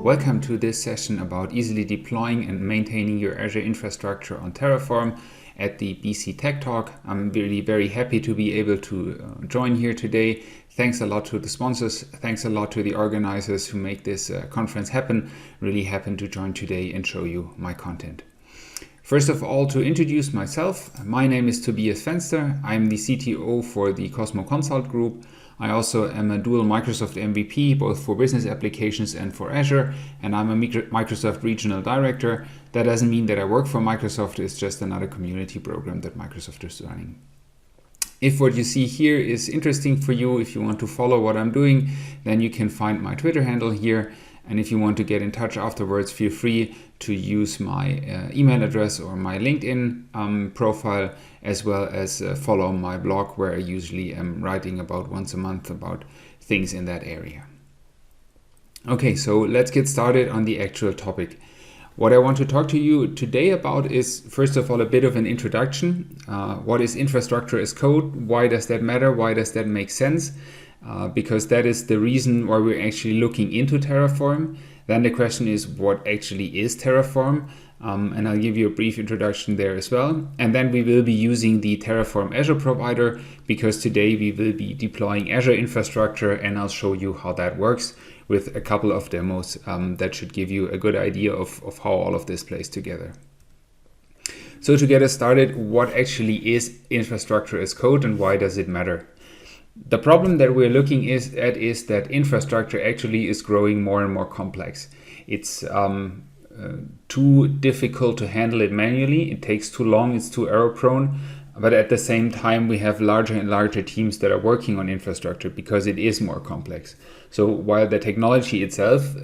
Welcome to this session about easily deploying and maintaining your Azure infrastructure on Terraform at the BC Tech Talk. I'm really very happy to be able to join here today. Thanks a lot to the sponsors. Thanks a lot to the organizers who make this conference happen. Really happy to join today and show you my content. First of all, to introduce myself, my name is Tobias Fenster. I'm the CTO for the Cosmo Consult Group. I also am a dual Microsoft MVP, both for business applications and for Azure, and I'm a Microsoft Regional Director. That doesn't mean that I work for Microsoft, it's just another community program that Microsoft is running. If what you see here is interesting for you, if you want to follow what I'm doing, then you can find my Twitter handle here. And if you want to get in touch afterwards, feel free to use my email address or my LinkedIn profile, as well as follow my blog, where I usually am writing about once a month about things in that area. Okay, so let's get started on the actual topic. What I want to talk to you today about is, first of all, a bit of an introduction. What is infrastructure as code? Why does that matter? Why does that make sense? Because that is the reason why we're actually looking into Terraform. Then the question is, what actually is Terraform? And I'll give you a brief introduction there as well. And then we will be using the Terraform Azure Provider, because today we will be deploying Azure infrastructure, and I'll show you how that works with a couple of demos that should give you a good idea of how all of this plays together. So to get us started, what actually is infrastructure as code and why does it matter? The problem that we're looking at is that infrastructure actually is growing more and more complex. It's too difficult to handle it manually. It takes too long. It's too error prone. But at the same time, we have larger and larger teams that are working on infrastructure because it is more complex. So while the technology itself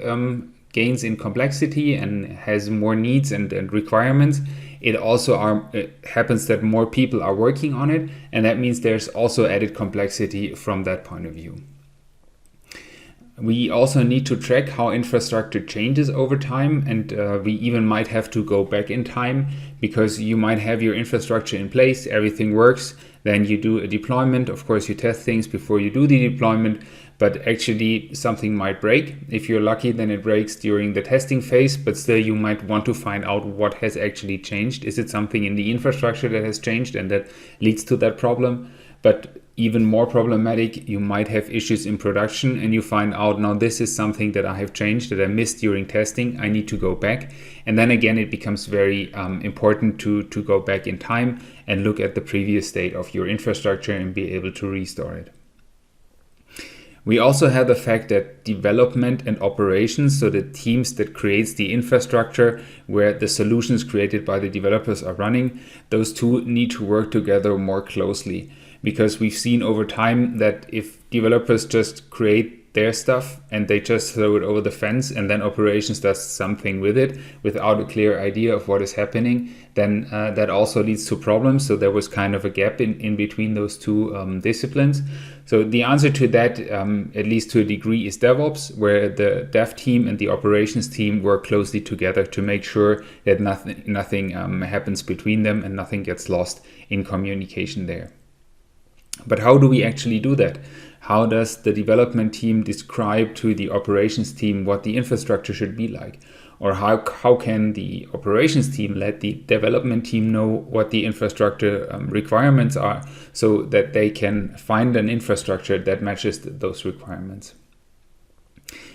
gains in complexity and has more needs and requirements, it also happens that more people are working on it, and that means there's also added complexity from that point of view. We also need to track how infrastructure changes over time, and we even might have to go back in time, because you might have your infrastructure in place, everything works, then you do a deployment. Of course, you test things before you do the deployment, but actually something might break. If you're lucky, then it breaks during the testing phase, but still you might want to find out what has actually changed. Is it something in the infrastructure that has changed and that leads to that problem? But even more problematic, you might have issues in production and you find out, now this is something that I have changed, that I missed during testing, I need to go back. And then again, it becomes very important to go back in time and look at the previous state of your infrastructure and be able to restore it. We also have the fact that development and operations, so the teams that creates the infrastructure where the solutions created by the developers are running, those two need to work together more closely. Because we've seen over time that if developers just create their stuff and they just throw it over the fence and then operations does something with it without a clear idea of what is happening, then that also leads to problems. So there was kind of a gap in between those two disciplines. So the answer to that, at least to a degree, is DevOps, where the dev team and the operations team work closely together to make sure that nothing happens between them and nothing gets lost in communication there. But how do we actually do that? How does the development team describe to the operations team what the infrastructure should be like? Or how can the operations team let the development team know what the infrastructure requirements are, so that they can find an infrastructure that matches those requirements?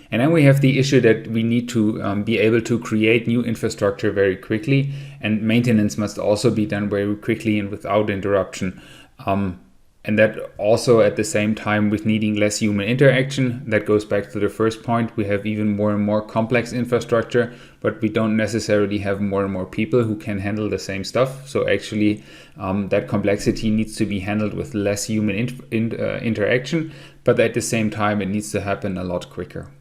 And then we have the issue that we need to be able to create new infrastructure very quickly, and maintenance must also be done very quickly and without interruption. And that also at the same time with needing less human interaction. That goes back to the first point. We have even more and more complex infrastructure, but we don't necessarily have more and more people who can handle the same stuff. So actually that complexity needs to be handled with less human interaction, but at the same time it needs to happen a lot quicker.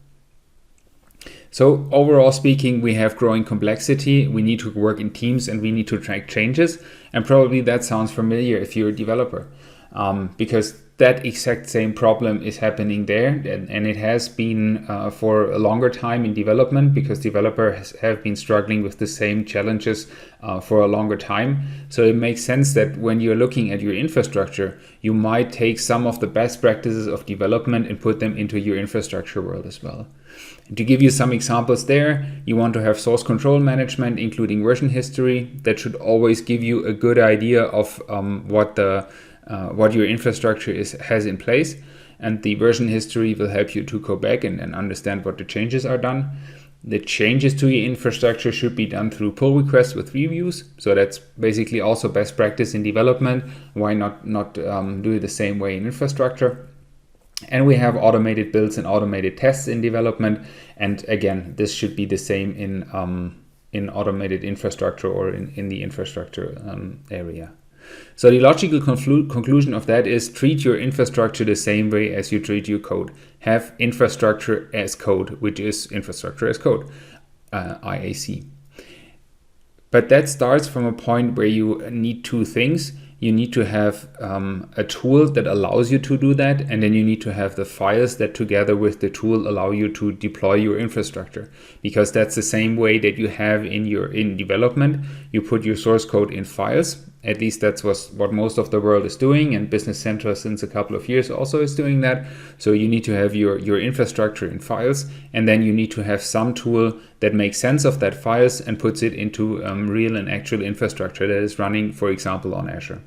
So overall speaking, we have growing complexity, we need to work in teams, and we need to track changes. And probably that sounds familiar if you're a developer. Because that exact same problem is happening there, and it has been for a longer time in development, because developers have been struggling with the same challenges for a longer time. So it makes sense that when you're looking at your infrastructure, you might take some of the best practices of development and put them into your infrastructure world as well. And to give you some examples there, you want to have source control management, including version history. That should always give you a good idea of what your infrastructure has in place, and the version history will help you to go back and understand what the changes are done. The changes to your infrastructure should be done through pull requests with reviews. So that's basically also best practice in development. Why not do it the same way in infrastructure? And we have automated builds and automated tests in development. And again, this should be the same in automated infrastructure or in the infrastructure area. So the logical conclusion of that is treat your infrastructure the same way as you treat your code. Have infrastructure as code, which is infrastructure as code, IAC. But that starts from a point where you need two things. You need to have a tool that allows you to do that, and then you need to have the files that together with the tool allow you to deploy your infrastructure, because that's the same way that you have in development. You put your source code in files. At least that's what most of the world is doing, and Business Central since a couple of years also is doing that. So you need to have your infrastructure in files, and then you need to have some tool that makes sense of that files and puts it into real and actual infrastructure that is running, for example, on Azure.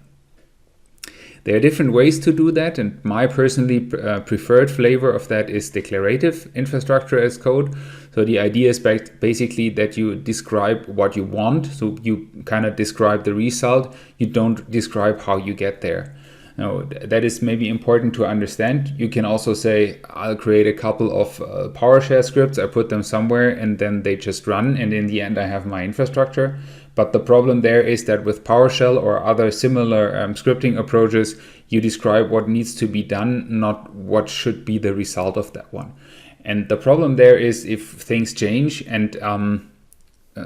There are different ways to do that, and my personally preferred flavor of that is declarative infrastructure as code. So the idea is basically that you describe what you want. So you kind of describe the result. You don't describe how you get there. Now, that is maybe important to understand. You can also say, I'll create a couple of PowerShell scripts, I put them somewhere, and then they just run, and in the end I have my infrastructure. But the problem there is that with PowerShell or other similar scripting approaches, you describe what needs to be done, not what should be the result of that one. And the problem there is if things change and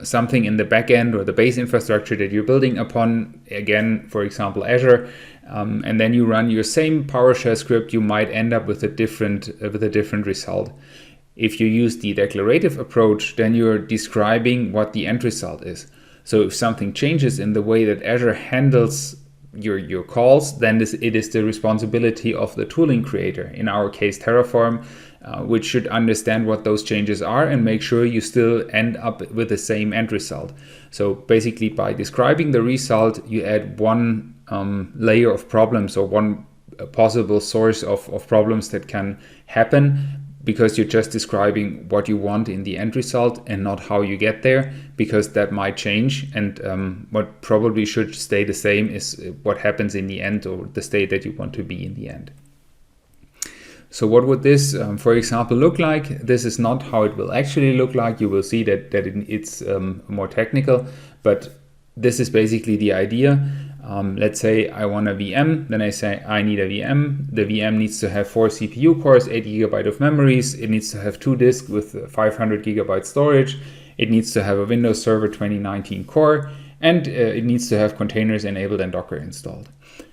something in the backend or the base infrastructure that you're building upon, again, for example, Azure, and then you run your same PowerShell script, you might end up with a different result. If you use the declarative approach, then you're describing what the end result is. So if something changes in the way that Azure handles your calls, then it is the responsibility of the tooling creator, in our case Terraform, which should understand what those changes are and make sure you still end up with the same end result. So basically by describing the result, you add one layer of problems or one possible source of problems that can happen, because you're just describing what you want in the end result and not how you get there, because that might change. And what probably should stay the same is what happens in the end, or the state that you want to be in the end. So what would this, for example, look like? This is not how it will actually look like. You will see that it's more technical, but this is basically the idea. Let's say I want a VM, then I say I need a VM. The VM needs to have 4 CPU cores, 8 GB of memories. It needs to have 2 disks with 500 GB storage. It needs to have a Windows Server 2019 core, and it needs to have containers enabled and Docker installed.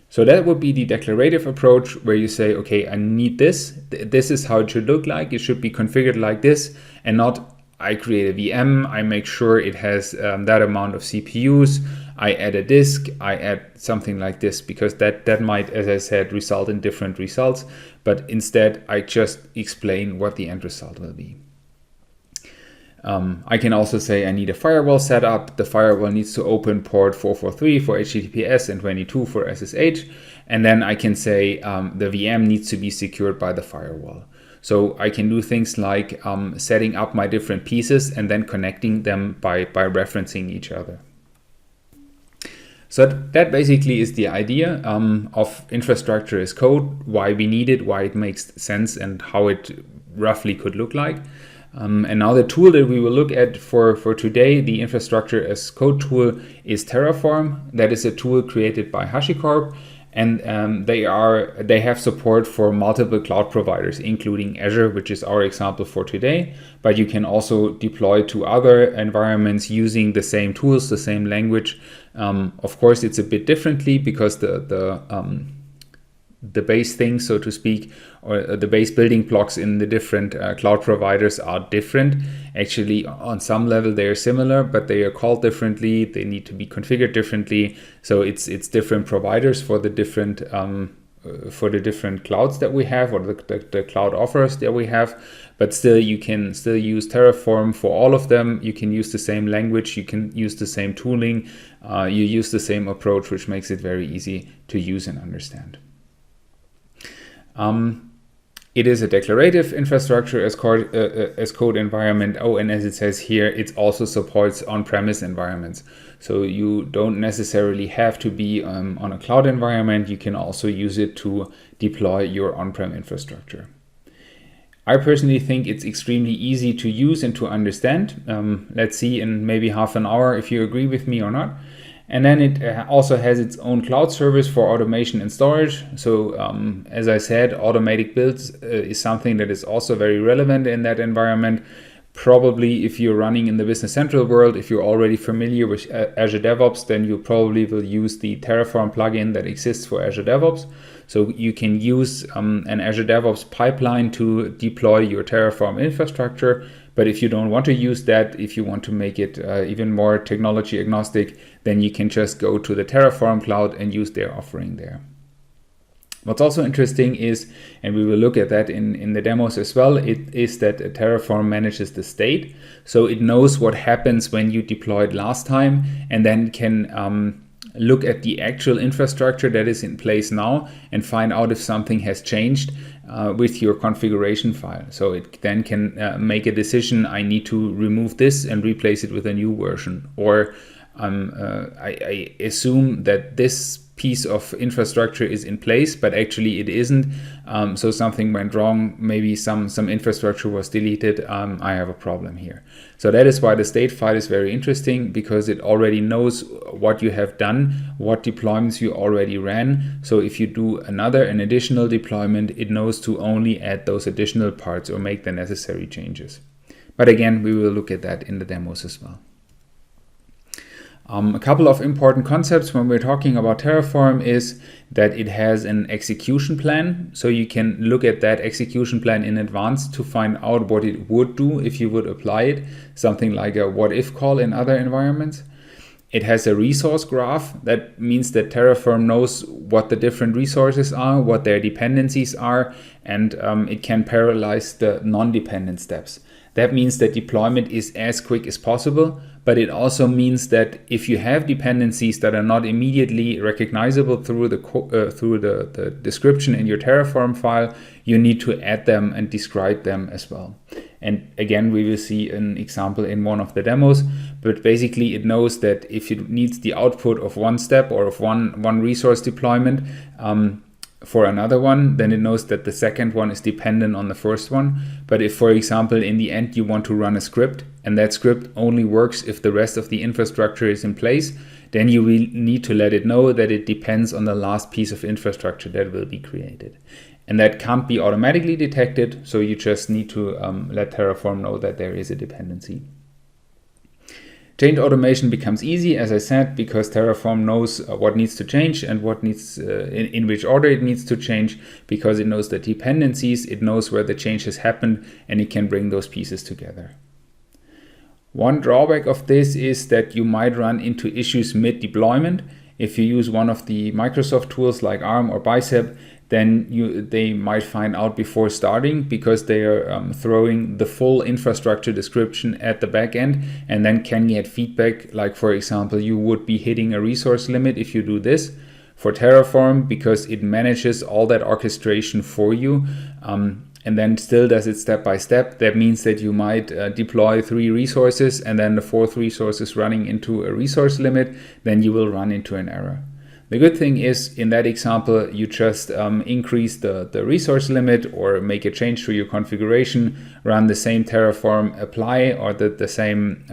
So that would be the declarative approach, where you say, okay, I need this. This is how it should look like. It should be configured like this, and not I create a VM, I make sure it has that amount of CPUs, I add a disk, I add something like this, because that might, as I said, result in different results. But instead, I just explain what the end result will be. I can also say I need a firewall setup. The firewall needs to open port 443 for HTTPS and 22 for SSH. And then I can say the VM needs to be secured by the firewall. So I can do things like setting up my different pieces and then connecting them by referencing each other. So that basically is the idea of infrastructure as code, why we need it, why it makes sense, and how it roughly could look like. And now the tool that we will look at for today, the infrastructure as code tool, is Terraform. That is a tool created by HashiCorp, and they have support for multiple cloud providers, including Azure, which is our example for today. But you can also deploy to other environments using the same tools, the same language. Of course, it's a bit differently because the the base things, so to speak, or the base building blocks in the different cloud providers are different. Actually, on some level they are similar, but they are called differently. They need to be configured differently. So it's different providers for the different clouds that we have, or the cloud offers that we have. But still, you can still use Terraform for all of them. You can use the same language. You can use the same tooling. You use the same approach, which makes it very easy to use and understand. It is a declarative infrastructure as code environment. Oh, and as it says here, it also supports on-premise environments. So you don't necessarily have to be on a cloud environment. You can also use it to deploy your on-prem infrastructure. I personally think it's extremely easy to use and to understand. Let's see in maybe half an hour if you agree with me or not. And then it also has its own cloud service for automation and storage. So as I said, automatic builds is something that is also very relevant in that environment. Probably if you're running in the Business Central world, if you're already familiar with Azure DevOps, then you probably will use the Terraform plugin that exists for Azure DevOps. So you can use an Azure DevOps pipeline to deploy your Terraform infrastructure. But if you don't want to use that, if you want to make it even more technology agnostic, then you can just go to the Terraform cloud and use their offering there. What's also interesting is, and we will look at that in the demos as well, it is that Terraform manages the state. So it knows what happens when you deployed last time, and then can look at the actual infrastructure that is in place now and find out if something has changed with your configuration file. So it then can make a decision, I need to remove this and replace it with a new version. Or I assume that this piece of infrastructure is in place, but actually it isn't. So something went wrong. Maybe some infrastructure was deleted. I have a problem here. So that is why the state file is very interesting, because it already knows what you have done, what deployments you already ran. So if you do an additional deployment, it knows to only add those additional parts or make the necessary changes. But again, we will look at that in the demos as well. A couple of important concepts when we're talking about Terraform is that it has an execution plan. So you can look at that execution plan in advance to find out what it would do if you would apply it, something like a what if call in other environments. It has a resource graph. That means that Terraform knows what the different resources are, what their dependencies are, and it can parallelize the non-dependent steps. That means that deployment is as quick as possible, but it also means that if you have dependencies that are not immediately recognizable through the description in your Terraform file, you need to add them and describe them as well. And again, we will see an example in one of the demos, but basically it knows that if it needs the output of one step or of one resource deployment, for another one, then it knows that the second one is dependent on the first one. But if, for example, in the end you want to run a script and that script only works if the rest of the infrastructure is in place, then you will need to let it know that it depends on the last piece of infrastructure that will be created. And that can't be automatically detected, so you just need to let Terraform know that there is a dependency. Change automation becomes easy, as I said, because Terraform knows what needs to change and what needs in which order it needs to change, because it knows the dependencies, it knows where the change has happened, and it can bring those pieces together. One drawback of this is that you might run into issues mid-deployment. If you use one of the Microsoft tools like ARM or Bicep, then they might find out before starting, because they are throwing the full infrastructure description at the back end and then can get feedback. Like, for example, you would be hitting a resource limit if you do this. For Terraform, because it manages all that orchestration for you and then still does it step by step, that means that you might deploy 3 resources and then the 4th resource is running into a resource limit, then you will run into an error. The good thing is, in that example, you just increase the resource limit or make a change to your configuration, run the same Terraform apply or the same,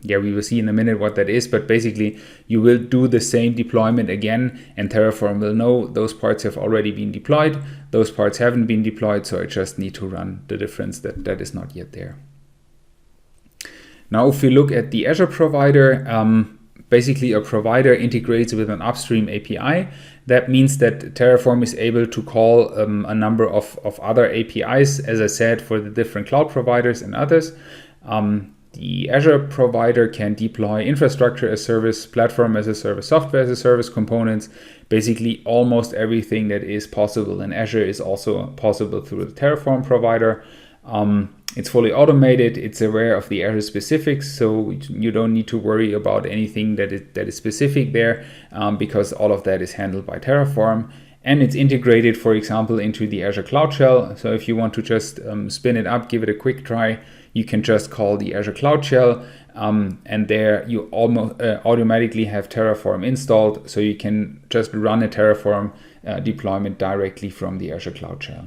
we will see in a minute what that is, but basically you will do the same deployment again and Terraform will know those parts have already been deployed, those parts haven't been deployed, so I just need to run the difference that is not yet there. Now, if we look at the Azure Provider, basically a provider integrates with an upstream API. That means that Terraform is able to call a number of other APIs, as I said, for the different cloud providers and others. The Azure provider can deploy infrastructure as service, platform as a service, software as a service components. Basically, almost everything that is possible in Azure is also possible through the Terraform provider. It's fully automated. It's aware of the Azure specifics, so you don't need to worry about anything that is specific there, because all of that is handled by Terraform. And it's integrated, for example, into the Azure Cloud Shell. So if you want to just spin it up, give it a quick try, you can just call the Azure Cloud Shell, and there you almost automatically have Terraform installed, so you can just run a Terraform deployment directly from the Azure Cloud Shell.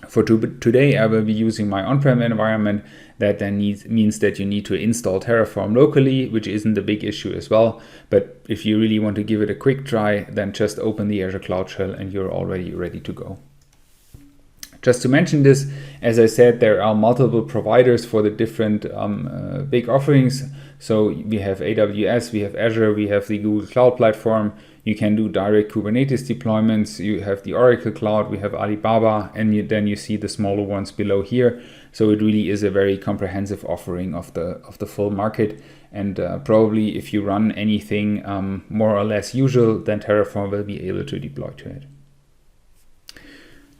For today, I will be using my on-prem environment. That then means that you need to install Terraform locally, which isn't a big issue as well. But if you really want to give it a quick try, then just open the Azure Cloud Shell and you're already ready to go. Just to mention this, as I said, there are multiple providers for the different big offerings. So we have AWS, we have Azure, we have the Google Cloud Platform. You can do direct Kubernetes deployments. You have the Oracle Cloud, we have Alibaba, and then you see the smaller ones below here. So it really is a very comprehensive offering of the full market. And probably if you run anything more or less usual, then Terraform will be able to deploy to it.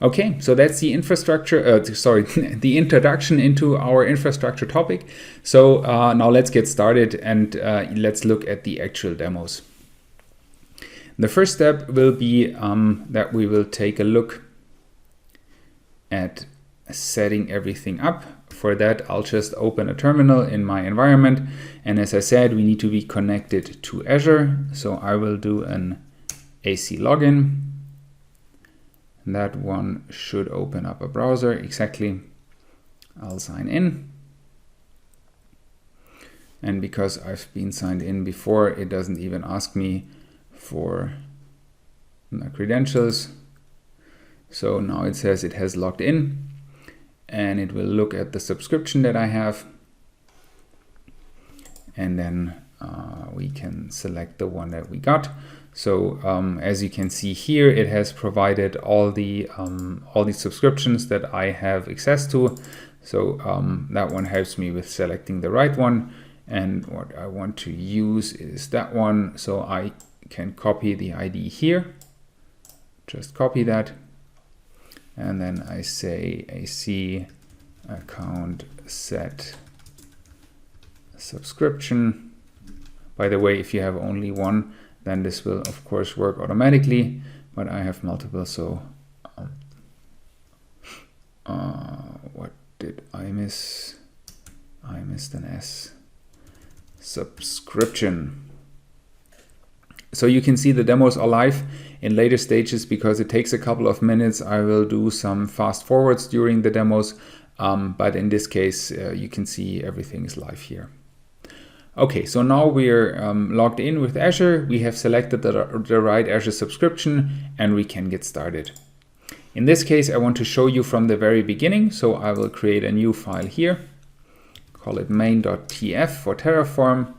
Okay, so that's the infrastructure, the introduction into our infrastructure topic. So now let's get started and let's look at the actual demos. The first step will be that we will take a look at setting everything up. For that, I'll just open a terminal in my environment. And as I said, we need to be connected to Azure. So I will do an AC login. And that one should open up a browser. Exactly. I'll sign in. And because I've been signed in before, it doesn't even ask me for my credentials. So now it says it has logged in, and it will look at the subscription that I have, and then we can select the one that we got. So as you can see here, it has provided all the subscriptions that I have access to. So that one helps me with selecting the right one, and what I want to use is that one. So I can copy the ID here, just copy that, and then I say AC account set subscription. By the way, if you have only one, then this will of course work automatically, but I have multiple, so what did I miss? I missed an S. Subscription. So you can see the demos are live in later stages because it takes a couple of minutes. I will do some fast forwards during the demos, but in this case, you can see everything is live here. Okay, so now we're logged in with Azure. We have selected the right Azure subscription, and we can get started. In this case, I want to show you from the very beginning. So I will create a new file here, call it main.tf for Terraform.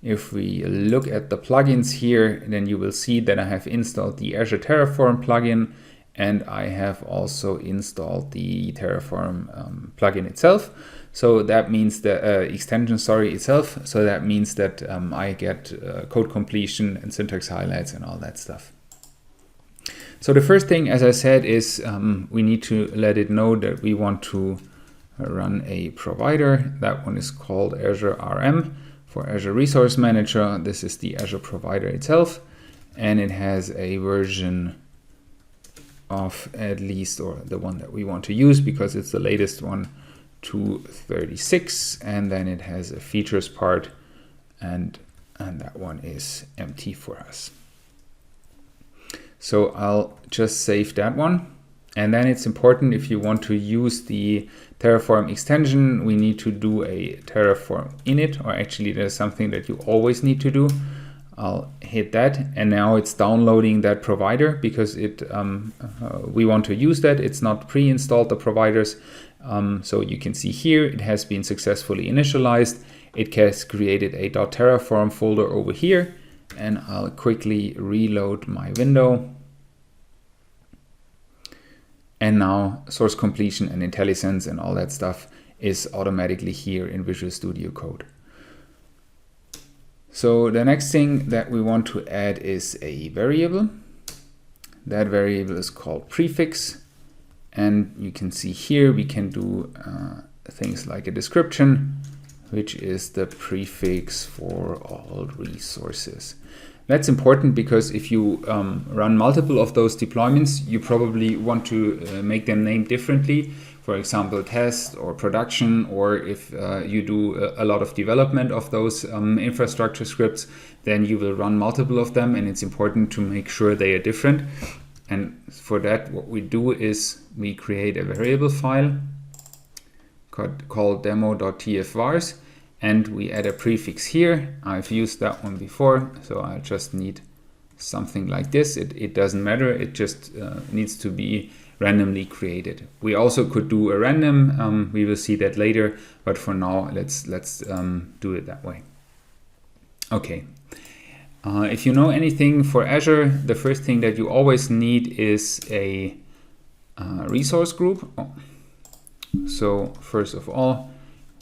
If we look at the plugins here, then you will see that I have installed the Azure Terraform plugin, and I have also installed the Terraform plugin itself. So that means the extension, itself. So that means that I get code completion and syntax highlights and all that stuff. So the first thing, as I said, is we need to let it know that we want to run a provider. That one is called Azure RM. For Azure Resource Manager, this is the Azure Provider itself, and it has a version of at least, or the one that we want to use because it's the latest one, 236, and then it has a features part, and that one is empty for us. So I'll just save that one. And then it's important, if you want to use the Terraform extension, we need to do a Terraform init, or actually there's something that you always need to do. I'll hit that, and now it's downloading that provider because we want to use that. It's not pre-installed, the providers. So you can see here, it has been successfully initialized. it has created a .terraform folder over here, and I'll quickly reload my window. And now source completion and IntelliSense and all that stuff is automatically here in Visual Studio Code. So the next thing that we want to add is a variable. That variable is called prefix. And you can see here we can do things like a description, which is the prefix for all resources. That's important because if you run multiple of those deployments, you probably want to make them named differently. For example, test or production, or if you do a lot of development of those infrastructure scripts, then you will run multiple of them, and it's important to make sure they are different. And for that, what we do is we create a variable file called demo.tfvars, and we add a prefix here. I've used that one before, so I just need something like this. It doesn't matter, it just needs to be randomly created. We also could do a random, we will see that later, but for now let's do it that way. Okay. If you know anything for Azure, the first thing that you always need is a resource group. So first of all,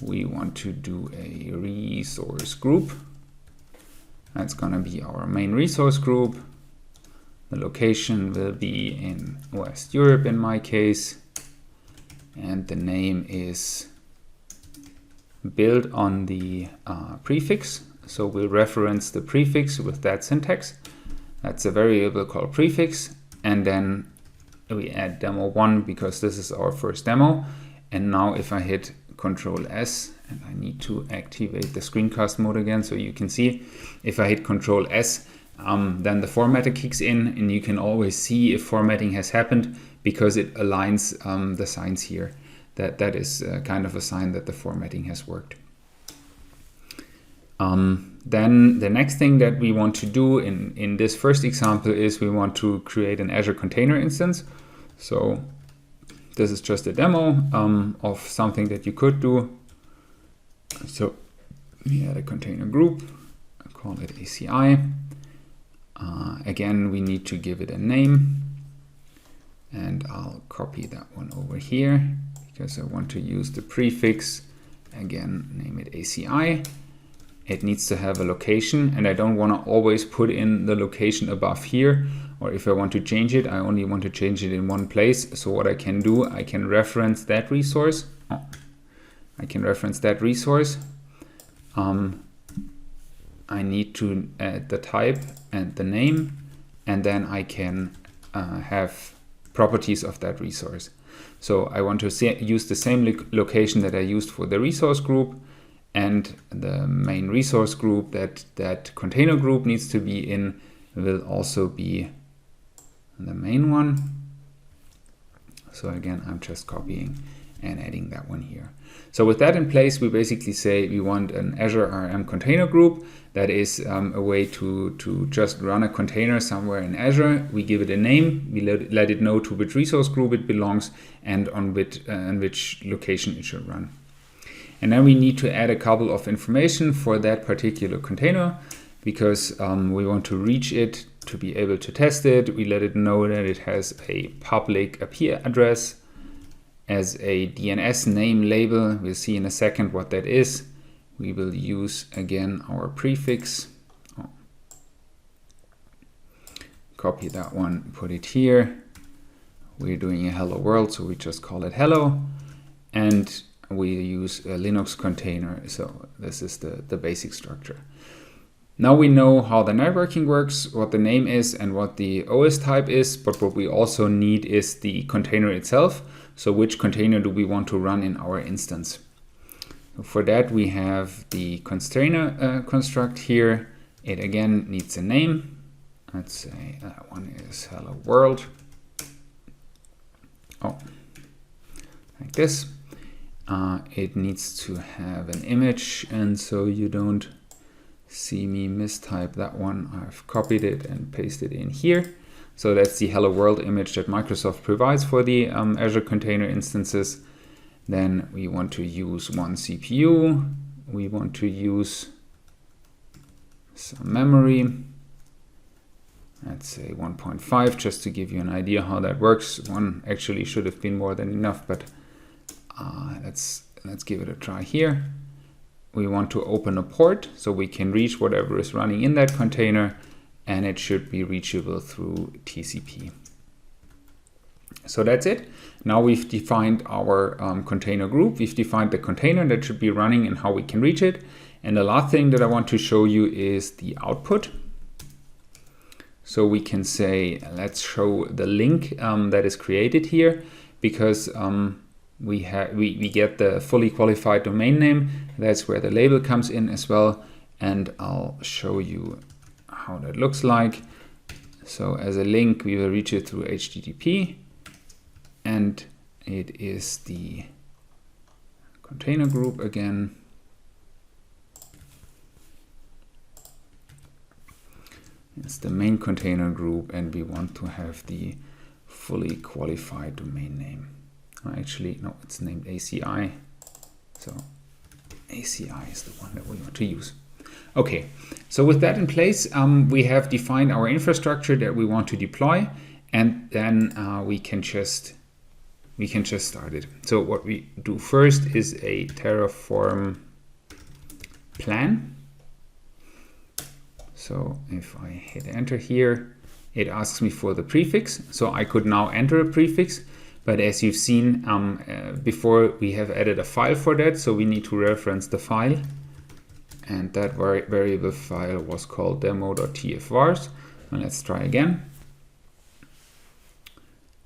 we want to do a resource group. That's going to be our main resource group. The location will be in West Europe in my case. And the name is built on the prefix. So we'll reference the prefix with that syntax. That's a variable called prefix. And then we add demo1 because this is our first demo. And now if I hit Control S, and I need to activate the screencast mode again so you can see, if I hit Control S, then the formatter kicks in, and you can always see if formatting has happened because it aligns the signs here. That is kind of a sign that the formatting has worked. Then the next thing that we want to do in this first example is we want to create an Azure container instance. So this is just a demo of something that you could do. So we add a container group, call it ACI. Again, we need to give it a name, and I'll copy that one over here because I want to use the prefix. Again, name it ACI. It needs to have a location, and I don't want to always put in the location above here, or if I want to change it, I only want to change it in one place. So what I can do, I can reference that resource. I need to add the type and the name, and then I can have properties of that resource. So I want to use the same location that I used for the resource group, and the main resource group that container group needs to be in will also be the main one. So again, I'm just copying and adding that one here. So with that in place, we basically say we want an Azure RM container group. That is a way to just run a container somewhere in Azure. We give it a name, we let it know to which resource group it belongs and on which location it should run. And then we need to add a couple of information for that particular container because we want to reach it to be able to test it. We let it know that it has a public IP address as a DNS name label. We'll see in a second what that is. We will use again our prefix. Copy that one, put it here. We're doing a hello world, so we just call it hello. And we use a Linux container. So this is the basic structure. Now we know how the networking works, what the name is and what the OS type is, but what we also need is the container itself. So which container do we want to run in our instance? For that we have the container construct here. It again needs a name. Let's say that one is hello world. Like this. It needs to have an image, and so you don't see me mistype that one, I've copied it and pasted it in here. So that's the hello world image that Microsoft provides for the Azure container instances. Then we want to use one CPU. we want to use some memory. Let's say 1.5, just to give you an idea how that works. One actually should have been more than enough, but let's give it a try here. We want to open a port so we can reach whatever is running in that container, and it should be reachable through TCP. So that's it. Now we've defined our container group. We've defined the container that should be running and how we can reach it. And the last thing that I want to show you is the output. So we can say, let's show the link that is created here, because we get the fully qualified domain name. That's where the label comes in as well. And I'll show you how that looks like. So as a link, we will reach it through HTTP. And it is the container group again. It's the main container group, and we want to have the fully qualified domain name. Actually, no, it's named ACI. So ACI is the one that we want to use. Okay, so with that in place, we have defined our infrastructure that we want to deploy, and then we can just start it. So what we do first is a Terraform plan. So if I hit enter here, it asks me for the prefix. So I could now enter a prefix, but as you've seen before, we have added a file for that. So we need to reference the file, and that variable file was called demo.tfvars. And let's try again.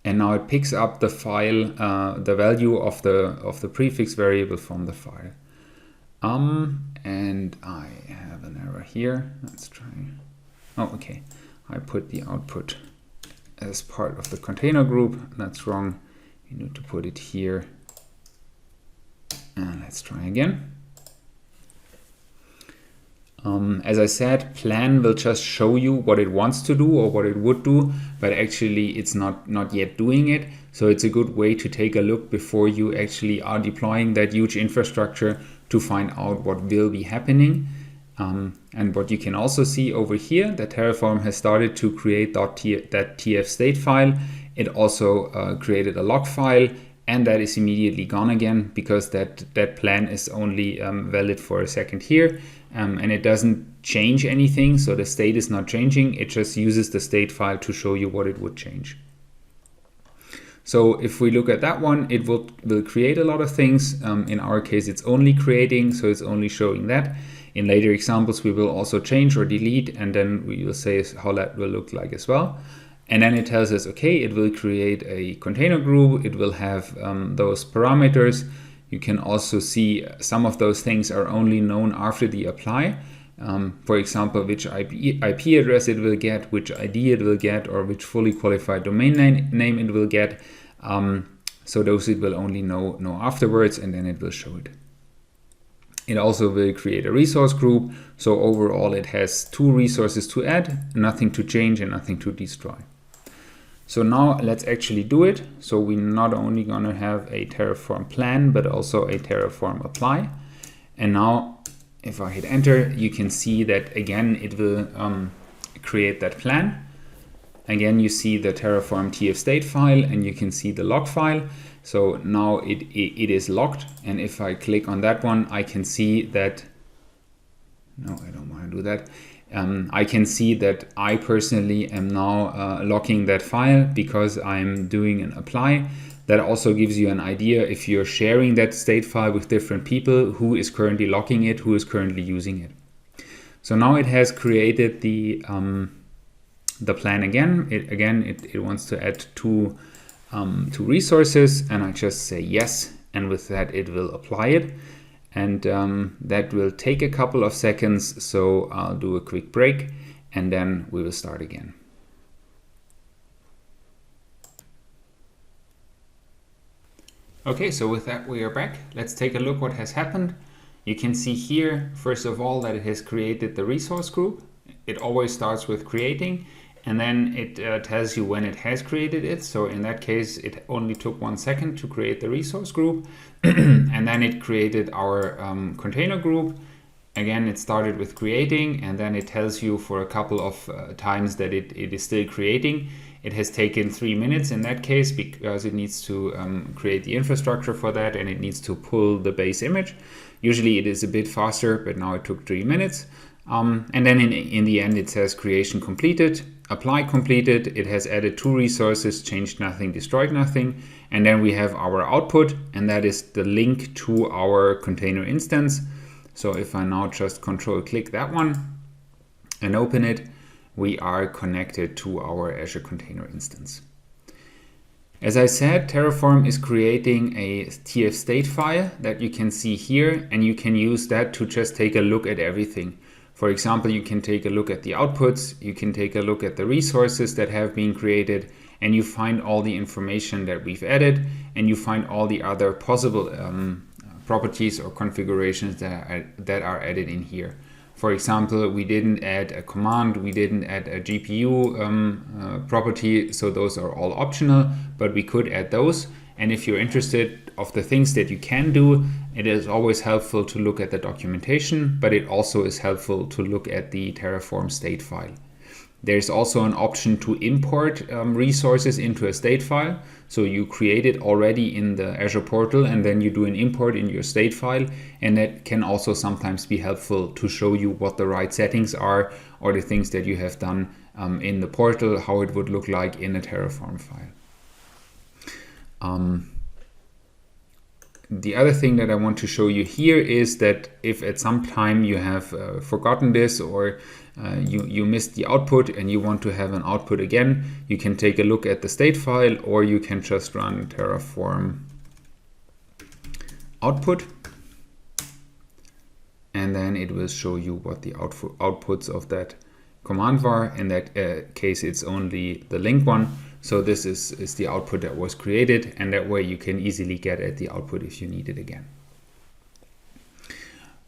And now it picks up the file, the value of the prefix variable from the file. And I have an error here. Let's try. Oh, okay. I put the output as part of the container group. That's wrong. You need to put it here. And let's try again. As I said, plan will just show you what it wants to do or what it would do, but actually it's not yet doing it. So it's a good way to take a look before you actually are deploying that huge infrastructure to find out what will be happening. And what you can also see over here, that Terraform has started to create that tf state file. It also created a log file, and that is immediately gone again because that plan is only valid for a second here. And it doesn't change anything, so the state is not changing. It just uses the state file to show you what it would change. So if we look at that one, it will create a lot of things. In our case, it's only creating, so it's only showing that. In later examples, we will also change or delete, and then we will say how that will look like as well. And then it tells us, okay, it will create a container group. It will have those parameters. You can also see some of those things are only known after the apply. For example, which IP address it will get, which ID it will get, or which fully qualified domain name it will get. So those it will only know afterwards, and then it will show it. It also will create a resource group. So overall, it has 2 resources to add, nothing to change and nothing to destroy. So now let's actually do it. So we're not only going to have a Terraform plan, but also a Terraform apply. And now if I hit enter, you can see that again, it will create that plan. Again, you see the Terraform tf state file, and you can see the log file. So now it is logged. And if I click on that one, I can see that, no, I don't want to do that. I can see that I personally am now locking that file because I'm doing an apply. That also gives you an idea if you're sharing that state file with different people, who is currently locking it, who is currently using it. So now it has created the plan again. It wants to add two resources, and I just say yes, and with that it will apply it. And that will take a couple of seconds, so I'll do a quick break and then we will start again. Okay, so with that we are back. Let's take a look what has happened. You can see here, first of all, that it has created the resource group. It always starts with creating, and then it tells you when it has created it. So in that case, it only took 1 second to create the resource group, and then it created our container group. Again, it started with creating, and then it tells you for a couple of times that it is still creating. It has taken 3 minutes in that case because it needs to create the infrastructure for that, and it needs to pull the base image. Usually it is a bit faster, but now it took 3 minutes. And then in the end, it says creation completed, apply completed. It has added 2 resources, changed nothing, destroyed nothing. And then we have our output, and that is the link to our container instance. So if I now just control click that one and open it, we are connected to our Azure Container Instance. As I said, Terraform is creating a TF state file that you can see here, and you can use that to just take a look at everything. For example, you can take a look at the outputs, you can take a look at the resources that have been created, and you find all the information that we've added, and you find all the other possible properties or configurations that are added in here. For example, we didn't add a command, we didn't add a GPU property, so those are all optional, but we could add those. And if you're interested of the things that you can do, it is always helpful to look at the documentation, but it also is helpful to look at the Terraform state file. There's also an option to import resources into a state file. So you create it already in the Azure portal, and then you do an import in your state file. And that can also sometimes be helpful to show you what the right settings are, or the things that you have done in the portal, how it would look like in a Terraform file. The other thing that I want to show you here is that if at some time you have forgotten this, or you missed the output and you want to have an output again, you can take a look at the state file, or you can just run terraform output, and then it will show you what the outputs of that command were. In that case, it's only the link one. So this is the output that was created, and that way you can easily get at the output if you need it again.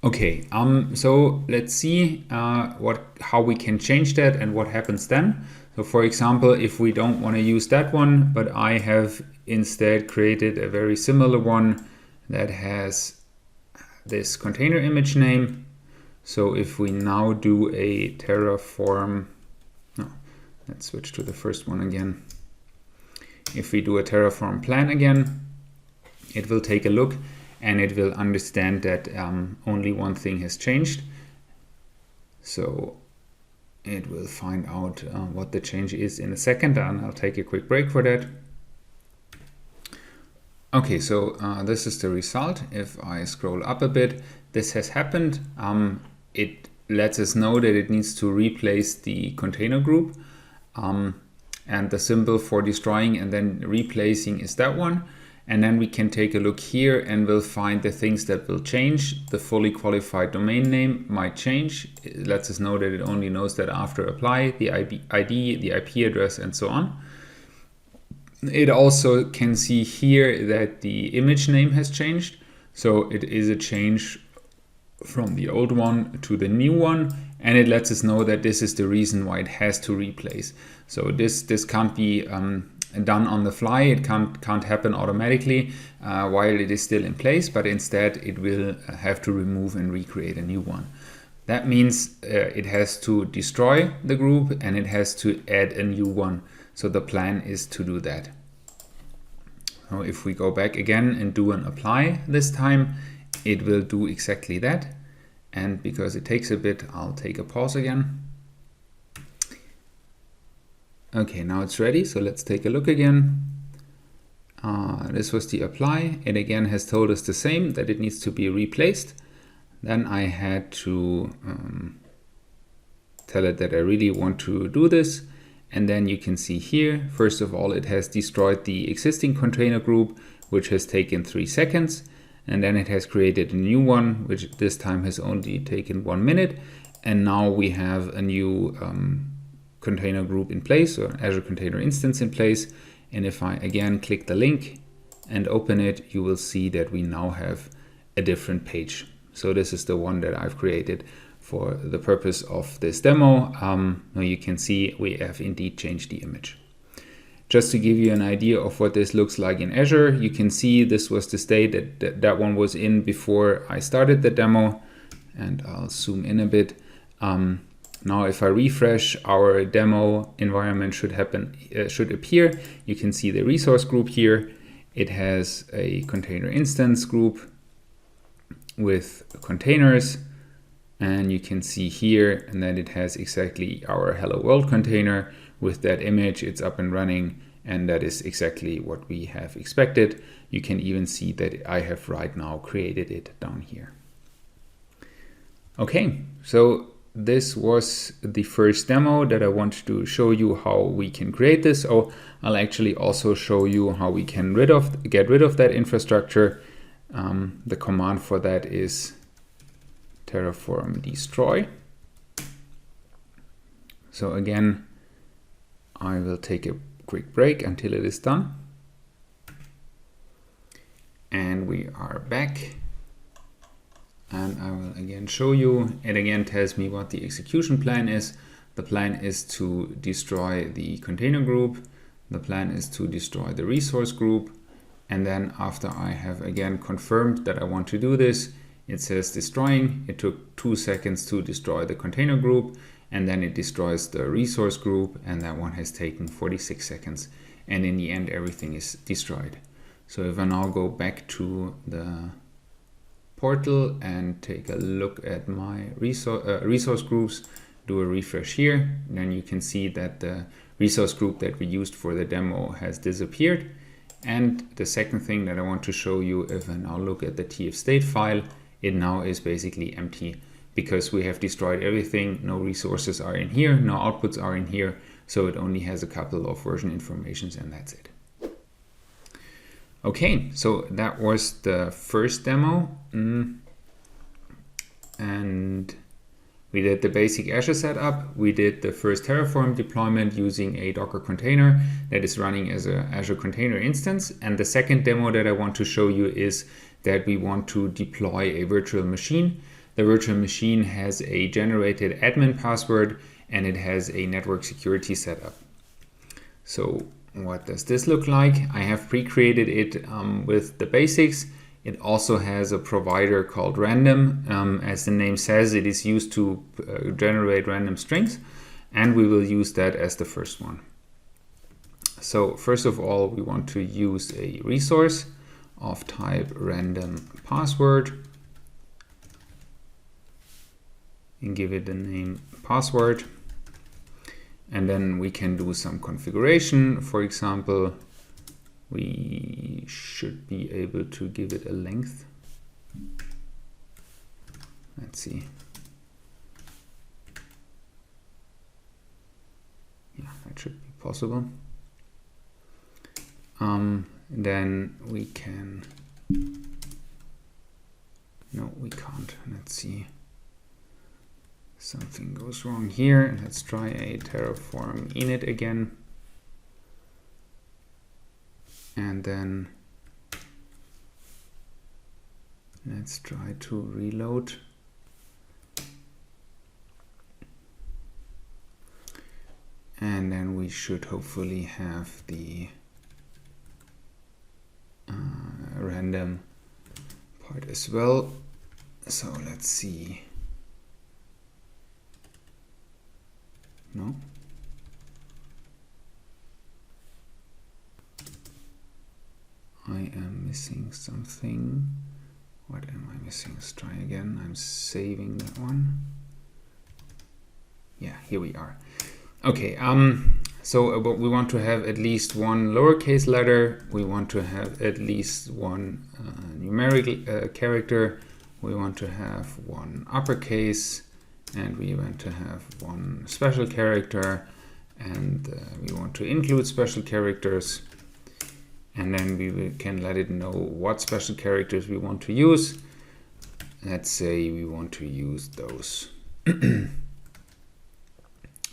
Okay, so let's see how we can change that and what happens then. So for example, if we don't want to use that one, but I have instead created a very similar one that has this container image name. So if we now do a terraform, no, let's switch to the first one again. If we do a terraform plan again, it will take a look and it will understand that only one thing has changed. So it will find out what the change is in a second, and I'll take a quick break for that. Okay, so this is the result. If I scroll up a bit, this has happened. It lets us know that it needs to replace the container group. And the symbol for destroying and then replacing is that one. And then we can take a look here and we'll find the things that will change. The fully qualified domain name might change. It lets us know that it only knows that after apply, the ID, the IP address, and so on. It also can see here that the image name has changed. So it is a change from the old one to the new one. And it lets us know that this is the reason why it has to replace. So this can't be done on the fly. It can't happen automatically while it is still in place, but instead it will have to remove and recreate a new one. That means it has to destroy the group and it has to add a new one. So the plan is to do that. So if we go back again and do an apply this time, it will do exactly that. And because it takes a bit, I'll take a pause again. Okay, now it's ready. So let's take a look again. This was the apply. It again has told us the same, that it needs to be replaced. Then I had to tell it that I really want to do this. And then you can see here, first of all, it has destroyed the existing container group, which has taken 3 seconds. And then it has created a new one, which this time has only taken 1 minute. And now we have a new container group in place, or Azure Container Instance in place. And if I again click the link and open it, you will see that we now have a different page. So this is the one that I've created for the purpose of this demo, you can see we have indeed changed the image. Just to give you an idea of what this looks like in Azure, you can see this was the state that one was in before I started the demo. And I'll zoom in a bit. Now if I refresh, our demo environment should appear. You can see the resource group here. It has a container instance group with containers. And you can see here, and then it has exactly our Hello World container with that image. It's up and running, and that is exactly what we have expected. You can even see that I have right now created it down here. Okay, so this was the first demo that I wanted to show you how we can create this. So I'll actually also show you how we can get rid of that infrastructure. The command for that is terraform destroy. So again, I will take a quick break until it is done. And we are back. And I will again show you. It again tells me what the execution plan is. The plan is to destroy the container group. The plan is to destroy the resource group. And then after I have again confirmed that I want to do this, it says destroying. It took 2 seconds to destroy the container group, and then it destroys the resource group, and that one has taken 46 seconds. And in the end, everything is destroyed. So if I now go back to the portal and take a look at my resource groups, do a refresh here, then you can see that the resource group that we used for the demo has disappeared. And the second thing that I want to show you, if I now look at the TF state file, it now is basically empty because we have destroyed everything. No resources are in here, no outputs are in here, so it only has a couple of version informations, and that's it. Okay, so that was the first demo. And we did the basic Azure setup. We did the first Terraform deployment using a Docker container that is running as an Azure container instance. And the second demo that I want to show you is that we want to deploy a virtual machine. The virtual machine has a generated admin password and it has a network security setup. So what does this look like? I have pre-created it with the basics. It also has a provider called random. As the name says, it is used to generate random strings, and we will use that as the first one. So first of all, we want to use a resource of type random password and give it the name password. And then we can do some configuration. For example, we should be able to give it a length. Let's see. Yeah, that should be possible. Then we can, no, we can't. Let's see. Something goes wrong here. Let's try a terraform init again. And then let's try to reload. And then we should hopefully have the random part as well. So let's see. No. I am missing something. What am I missing? Let's try again. I'm saving that one. Yeah, here we are. Okay, so we want to have at least one lowercase letter. We want to have at least one numeric character. We want to have one uppercase, and we want to have one special character, and we want to include special characters. And then we can let it know what special characters we want to use. Let's say we want to use those.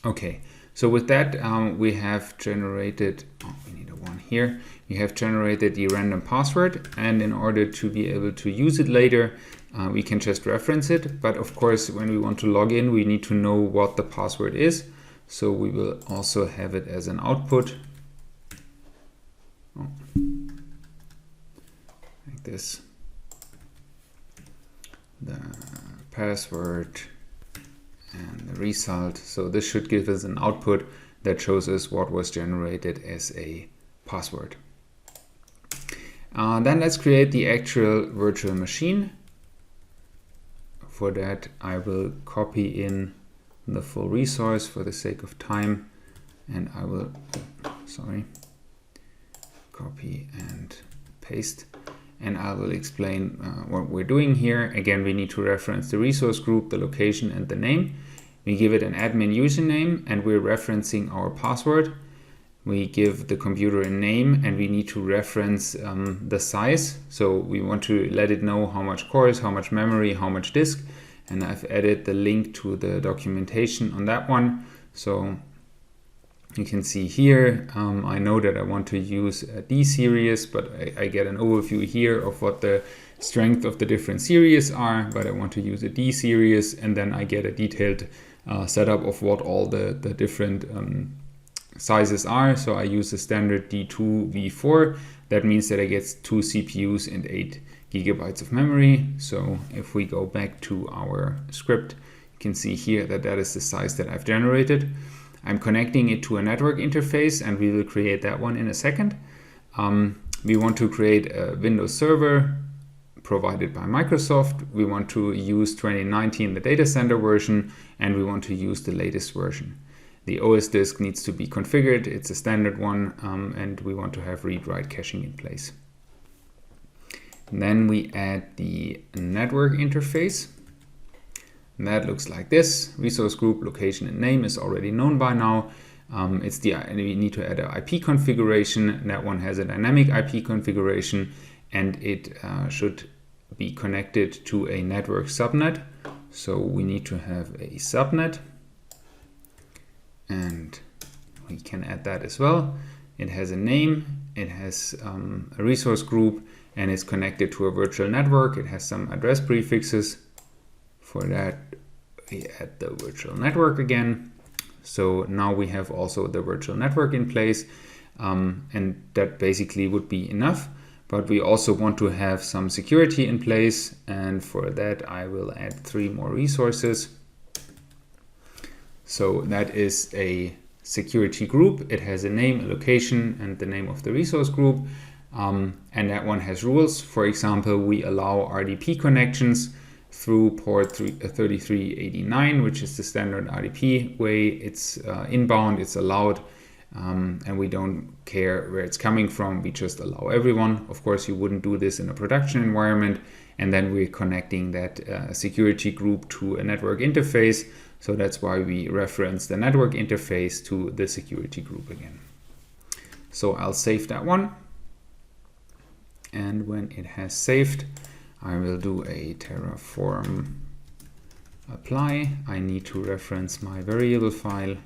Okay, so with that, we have generated, we need a one here. We have generated the random password, and in order to be able to use it later, we can just reference it. But of course, when we want to log in, we need to know what the password is. So we will also have it as an output. Oh. Like this. The password and the result. So this should give us an output that shows us what was generated as a password. Then let's create the actual virtual machine. For that, I will copy in the full resource for the sake of time, and I will, copy and paste. And I will explain what we're doing here. Again, we need to reference the resource group, the location, and the name. We give it an admin username, and we're referencing our password. We give the computer a name, and we need to reference the size. So we want to let it know how much cores, how much memory, how much disk. And I've added the link to the documentation on that one. So you can see here, I know that I want to use a D series, but I get an overview here of what the strength of the different series are, but I want to use a D series, and then I get a detailed setup of what all the different sizes are. So I use the standard D2 V4. That means that I get 2 CPUs and 8 gigabytes of memory. So if we go back to our script, you can see here that that is the size that I've generated. I'm connecting it to a network interface, and we will create that one in a second. We want to create a Windows server provided by Microsoft. We want to use 2019, the data center version, and we want to use the latest version. The OS disk needs to be configured. It's a standard one, and we want to have read-write caching in place. And then we add the network interface. And that looks like this. Resource group, location, and name is already known by now. We need to add an IP configuration. That one has a dynamic IP configuration, and it should be connected to a network subnet. So we need to have a subnet, and we can add that as well. It has a name, it has a resource group, and it's connected to a virtual network. It has some address prefixes. For that, we add the virtual network again. So now we have also the virtual network in place, and that basically would be enough. But we also want to have some security in place, and for that I will add 3 more resources. So that is a security group. It has a name, a location, and the name of the resource group. And that one has rules. For example, we allow RDP connections through port 3389, which is the standard RDP way. It's inbound, it's allowed, and we don't care where it's coming from. We just allow everyone. Of course, you wouldn't do this in a production environment. And then we're connecting that security group to a network interface. So that's why we reference the network interface to the security group again. So I'll save that one. And when it has saved, I will do a terraform apply. I need to reference my variable file.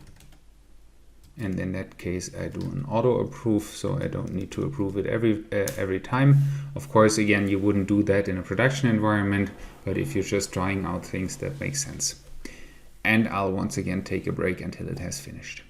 And in that case, I do an auto approve, so I don't need to approve it every time. Of course, again, you wouldn't do that in a production environment, but if you're just trying out things, that makes sense. And I'll once again take a break until it has finished.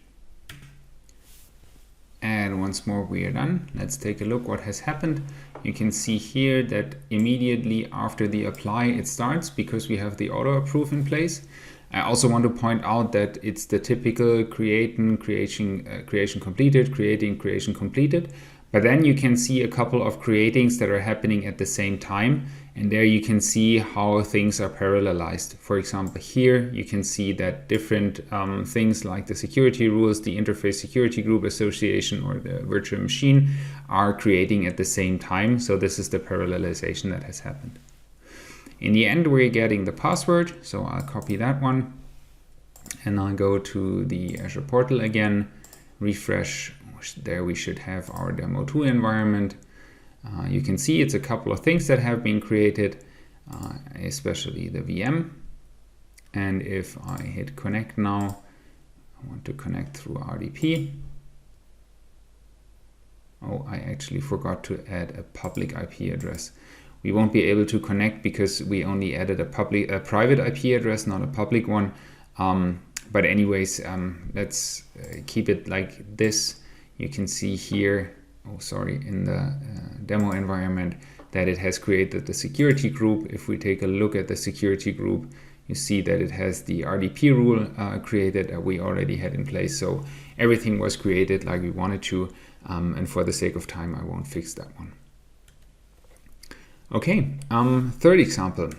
And once more we are done. Let's take a look what has happened. You can see here that immediately after the apply it starts because we have the auto approve in place. I also want to point out that it's the typical creation completed. But then you can see a couple of creatings that are happening at the same time. And there you can see how things are parallelized. For example, here you can see that different things like the security rules, the interface security group association, or the virtual machine are creating at the same time. So this is the parallelization that has happened. In the end, we're getting the password. So I'll copy that one and I'll go to the Azure portal again, refresh. There we should have our demo 2 environment. You can see it's a couple of things that have been created, especially the VM. And if I hit connect now, I want to connect through RDP. Oh, I actually forgot to add a public IP address. we won't be able to connect because we only added a private IP address, not a public one. But anyways, let's keep it like this. You can see here, in the demo environment, that it has created the security group. If we take a look at the security group, you see that it has the RDP rule created that we already had in place. So everything was created like we wanted to. And for the sake of time, I won't fix that one. Okay, third example.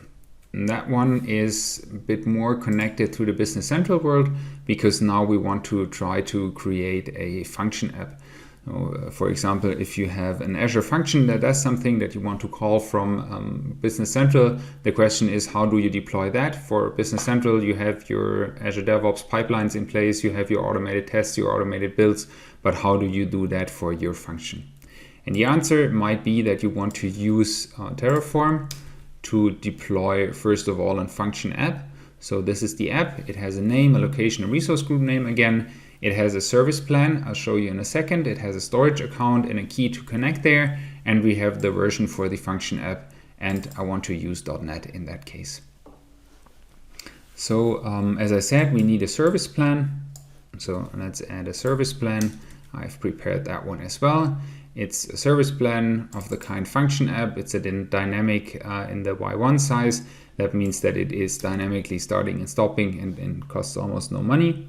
That one is a bit more connected to the Business Central world, because now we want to try to create a function app. For example, if you have an Azure function that does something that you want to call from Business Central, the question is, how do you deploy that? For Business Central, you have your Azure DevOps pipelines in place, you have your automated tests, your automated builds, but how do you do that for your function? And the answer might be that you want to use Terraform to deploy, first of all, a function app. So this is the app. It has a name, a location, a resource group name again. It has a service plan. I'll show you in a second. It has a storage account and a key to connect there. And we have the version for the function app. And I want to use .NET in that case. So as I said, we need a service plan. So let's add a service plan. I've prepared that one as well. It's a service plan of the kind function app. It's a dynamic in the Y1 size. That means that it is dynamically starting and stopping and costs almost no money.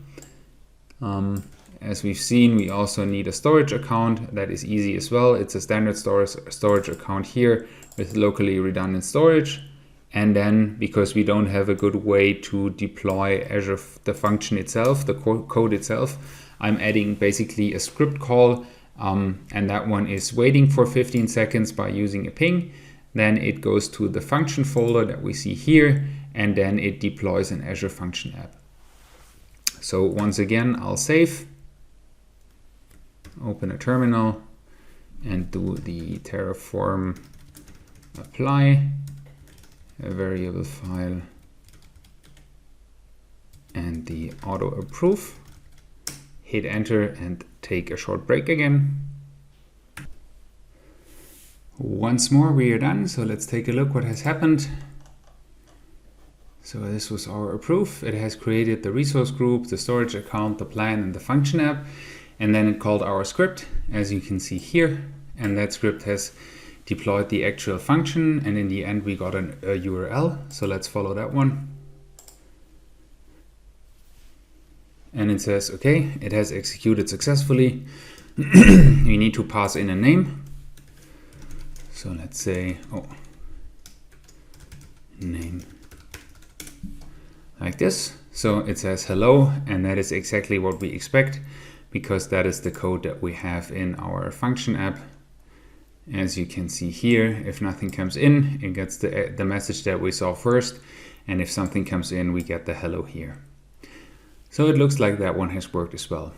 As we've seen, we also need a storage account. That is easy as well. It's a standard storage account here with locally redundant storage. And then, because we don't have a good way to deploy Azure, the function itself, the code itself, I'm adding basically a script call. And that one is waiting for 15 seconds by using a ping. Then it goes to the function folder that we see here, and then it deploys an Azure function app. So once again, I'll save, open a terminal, and do the Terraform apply, a variable file, and the auto approve. Hit enter and take a short break again. Once more, we are done. So let's take a look what has happened. So this was our approve. It has created the resource group, the storage account, the plan, and the function app. And then it called our script, as you can see here. And that script has deployed the actual function. And in the end, we got a URL. So let's follow that one. And it says, okay, it has executed successfully. We need to pass in a name. So let's say, name, like this. So it says hello, and that is exactly what we expect, because that is the code that we have in our function app. As you can see here, if nothing comes in, it gets the message that we saw first. And if something comes in, we get the hello here. So it looks like that one has worked as well.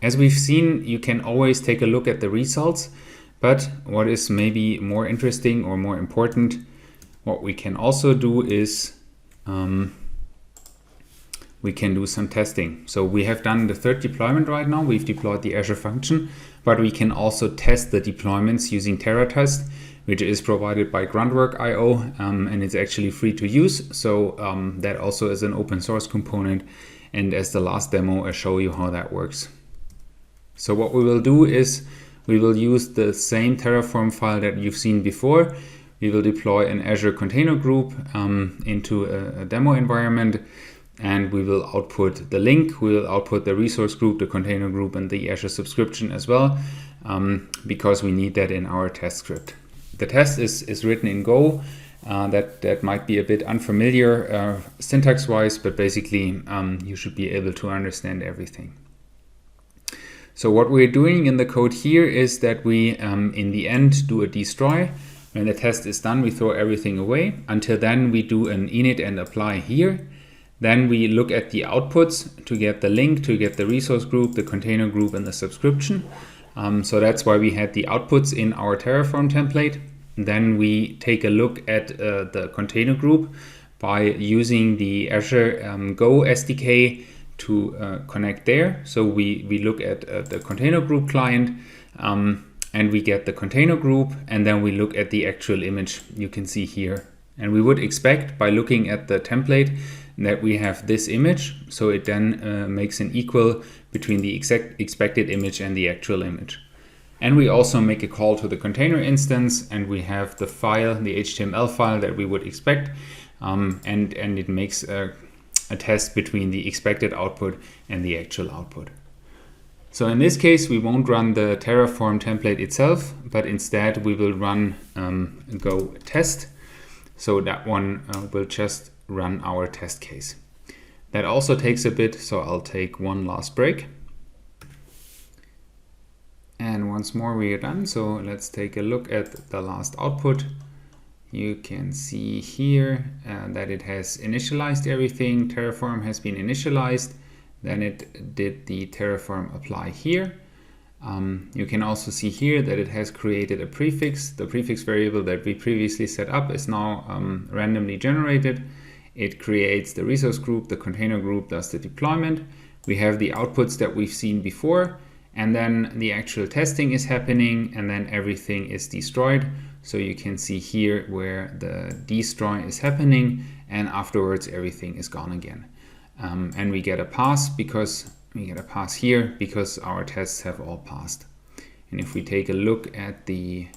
As we've seen, you can always take a look at the results, but what is maybe more interesting or more important, what we can also do is we can do some testing. So we have done the third deployment right now. We've deployed the Azure function, but we can also test the deployments using TerraTest, which is provided by Gruntwork.io, and it's actually free to use. So that also is an open source component. And as the last demo, I'll show you how that works. So what we will do is we will use the same Terraform file that you've seen before. We will deploy an Azure container group into a demo environment, and we will output the link. We will output the resource group, the container group, and the Azure subscription as well, because we need that in our test script. The test is written in Go. That might be a bit unfamiliar syntax-wise, but basically you should be able to understand everything. So what we're doing in the code here is that we, in the end, do a destroy. When the test is done, we throw everything away. Until then, we do an init and apply here. Then we look at the outputs to get the link, to get the resource group, the container group, and the subscription. So that's why we had the outputs in our Terraform template. Then we take a look at the container group by using the Azure Go SDK to connect there. So we look at the container group client, and we get the container group, and then we look at the actual image you can see here. And we would expect by looking at the template that we have this image, so it then makes an equal between the expected image and the actual image. And we also make a call to the container instance, and we have the file, the HTML file that we would expect, and it makes a test between the expected output and the actual output. So in this case, we won't run the Terraform template itself, but instead we will run go test. So that one will just run our test case. That also takes a bit, so I'll take one last break. And once more we are done, so let's take a look at the last output. You can see here that it has initialized everything. Terraform has been initialized. Then it did the Terraform apply here. You can also see here that it has created a prefix. The prefix variable that we previously set up is now randomly generated. It creates the resource group, the container group, does the deployment. We have the outputs that we've seen before, and then the actual testing is happening, and then everything is destroyed. So you can see here where the destroy is happening, and afterwards everything is gone again. And we get a pass here because our tests have all passed. And if we take a look at the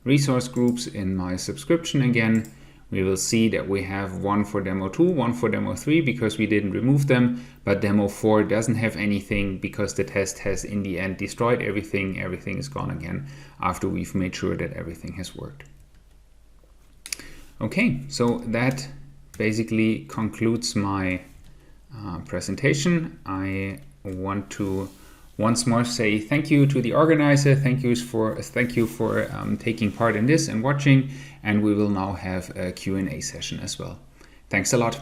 resource groups in my subscription again, we will see that we have one for demo 2, one for demo 3 because we didn't remove them, but demo 4 doesn't have anything because the test has in the end destroyed everything. Everything is gone again after we've made sure that everything has worked. Okay, so that basically concludes my presentation. I want to once more say thank you to the organizer. Thank you for taking part in this and watching. And we will now have a Q&A session as well. Thanks a lot.